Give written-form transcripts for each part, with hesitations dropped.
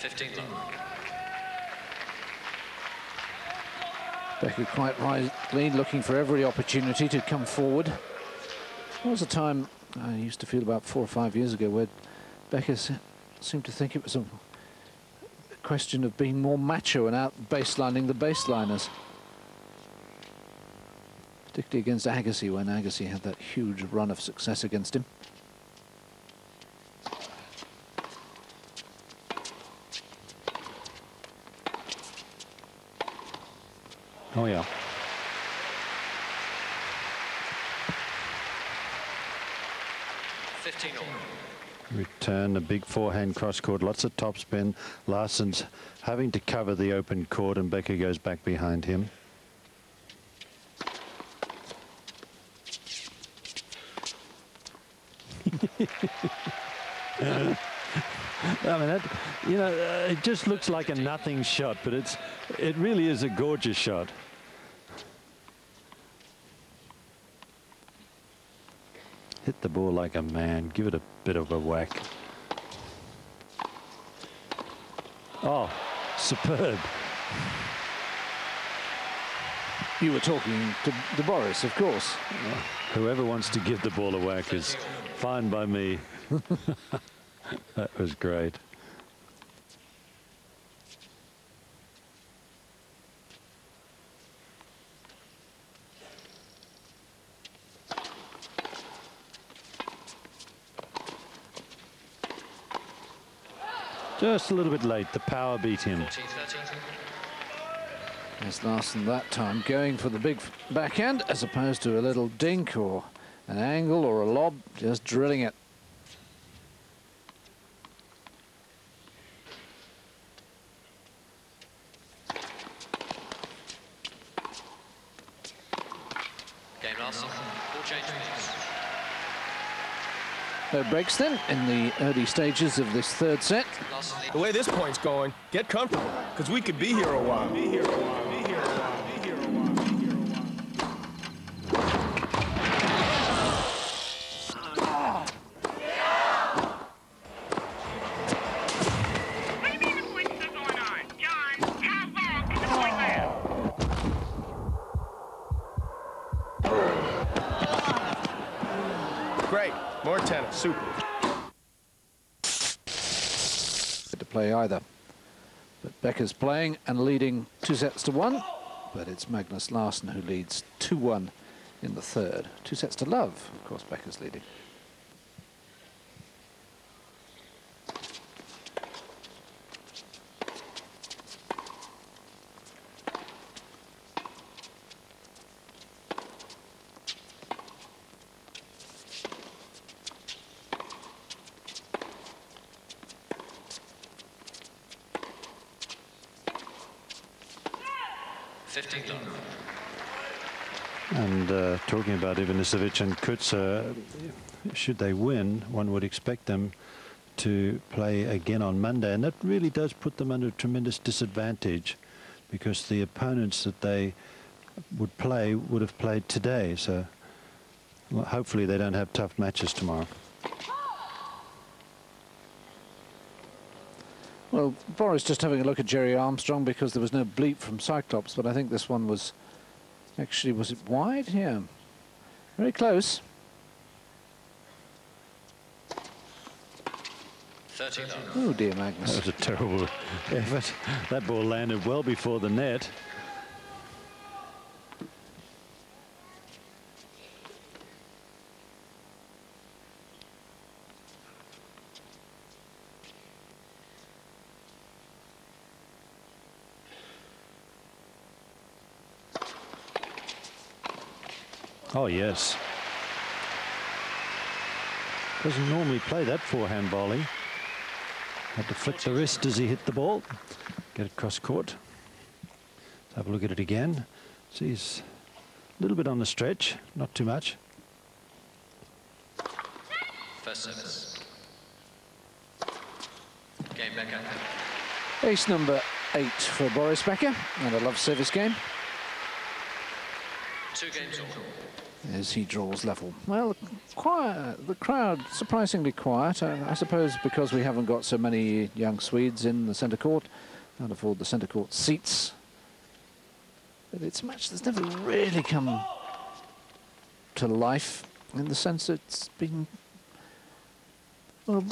15 love. Becker quite rightly looking for every opportunity to come forward. There was a time I used to feel about 4 or 5 years ago where Becker seemed to think it was a question of being more macho and out baselining the baseliners. Particularly against Agassi, when Agassi had that huge run of success against him. Oh, yeah. Return, a big forehand cross court, lots of topspin. Larsson's having to cover the open court, and Becker goes back behind him. I mean, that, you know, it just looks like a nothing shot, but it really is a gorgeous shot. Hit the ball like a man. Give it a bit of a whack. Oh, superb. You were talking to Boris, of course. Whoever wants to give the ball a whack is fine by me. That was great. Just a little bit late. The power beat him. As Larsson that time going for the big backhand as opposed to a little dink or an angle or a lob, just drilling it. Game Larsson. Ball change, please. No breaks then in the early stages of this third set. The way this point's going, get comfortable, because we could be here a while. Great, more tennis, super. To play either, but Becker's playing and leading 2-1, but it's Magnus Larsson who leads 2-1 in the third. 2-0. Of course, Becker's leading. And talking about Ivanisevic and Kutzer, should they win, one would expect them to play again on Monday, and that really does put them under a tremendous disadvantage because the opponents that they would play would have played today. So well, hopefully they don't have tough matches tomorrow. Well, Boris just having a look at Jerry Armstrong because there was no bleep from Cyclops, but I think this one was actually, was it wide? Yeah. Very close. 30 love. Oh dear, Magnus. That was a terrible effort. That ball landed well before the net. Oh, yes. Doesn't normally play that forehand volley. Had to flick the wrist as he hit the ball. Get it cross court. Let's have a look at it again. See, he's a little bit on the stretch, not too much. First service. Game Becker. Ace number 8 for Boris Becker, and a love service game. 2 games all. as he draws level. Well, quiet, the crowd surprisingly quiet. I suppose because we haven't got so many young Swedes in the centre court, can't afford the centre court seats. But it's a match that's never really come to life in the sense that it's been, well,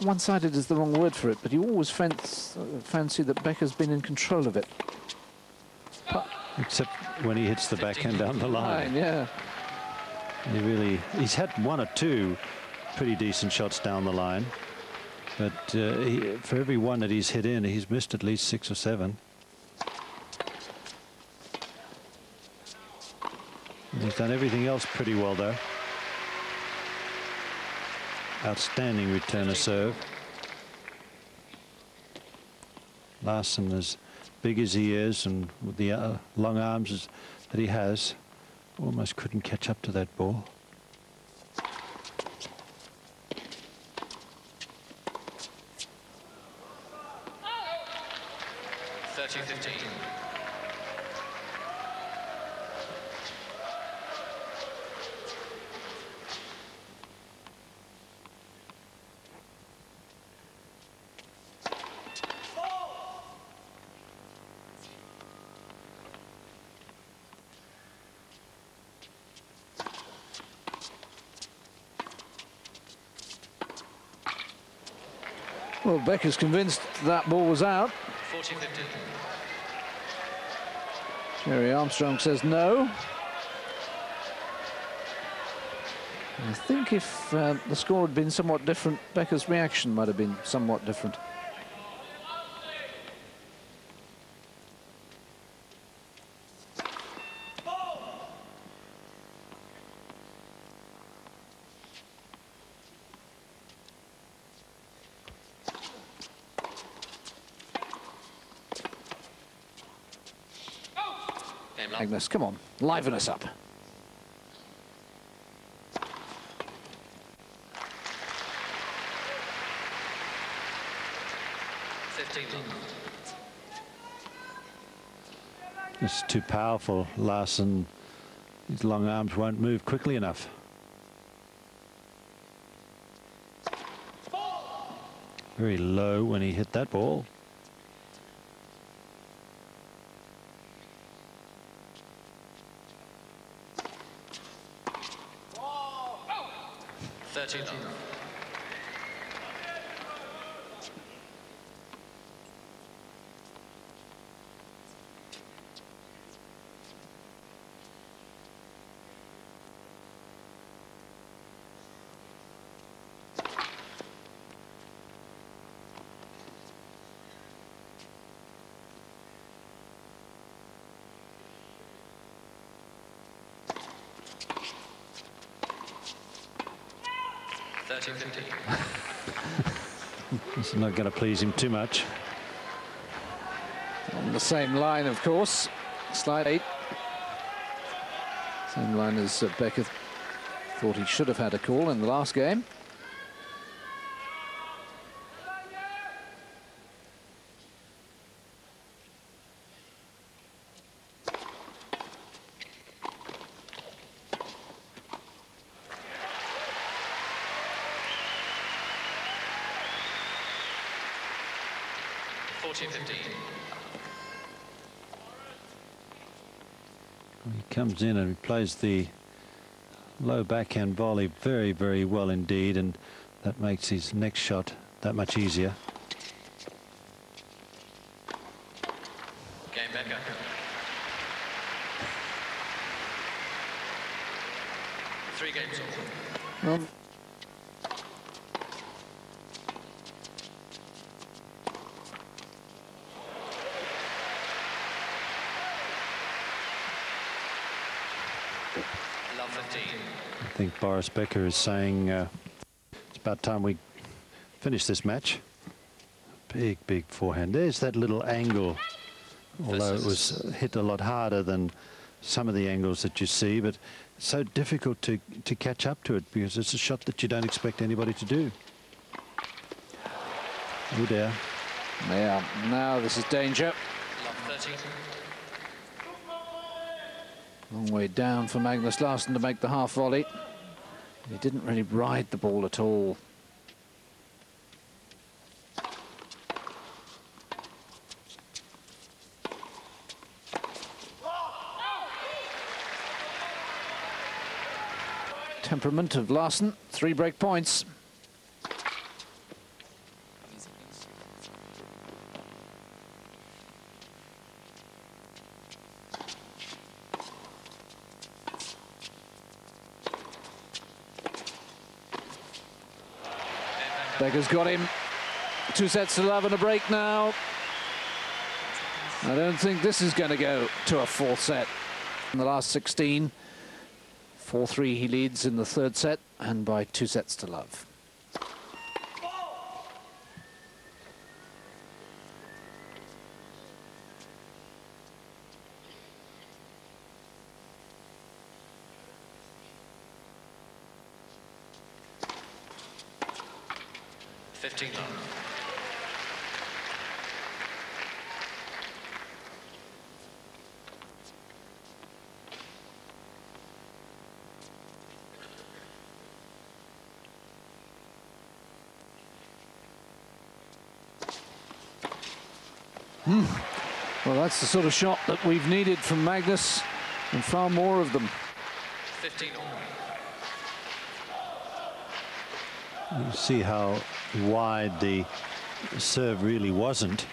one-sided is the wrong word for it, but you always fancy that Becker's been in control of it. Except when he hits the backhand down the line. Yeah. He's had one or two pretty decent shots down the line, but for every one that he's hit in, he's missed at least 6 or 7. He's done everything else pretty well, though. Outstanding return of serve. Larsson, as big as he is and with the long arms that he has, almost couldn't catch up to that ball. Well, Becker's convinced that ball was out. 40-50. Jerry Armstrong says no. I think if the score had been somewhat different, Becker's reaction might have been somewhat different. Agnes, come on, liven us up. It's too powerful, Larsson. His long arms won't move quickly enough. Very low when he hit that ball. This is not going to please him too much. On the same line, of course. Slide 8. Same line as Becker thought he should have had a call in the last game. He comes in and plays the low backhand volley very, very well indeed, and that makes his next shot that much easier. Game Becker. Three games all. I think Boris Becker is saying it's about time we finish this match. Big, big forehand. There's that little angle, although it was hit a lot harder than some of the angles that you see, but it's so difficult to catch up to it because it's a shot that you don't expect anybody to do. Oh dear. Yeah, now this is danger. Love 30. Long way down for Magnus Larsson to make the half volley. He didn't really ride the ball at all. Temperament of Larsson, 3 break points. Becker's got him. 2 sets to love and a break now. I don't think this is going to go to a 4th set. In the last 16, 4-3 he leads in the 3rd set, and by 2 sets to love. Well, that's the sort of shot that we've needed from Magnus, and far more of them. 15 all. You see how wide the serve really wasn't.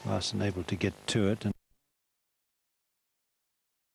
Larsson able to get to it.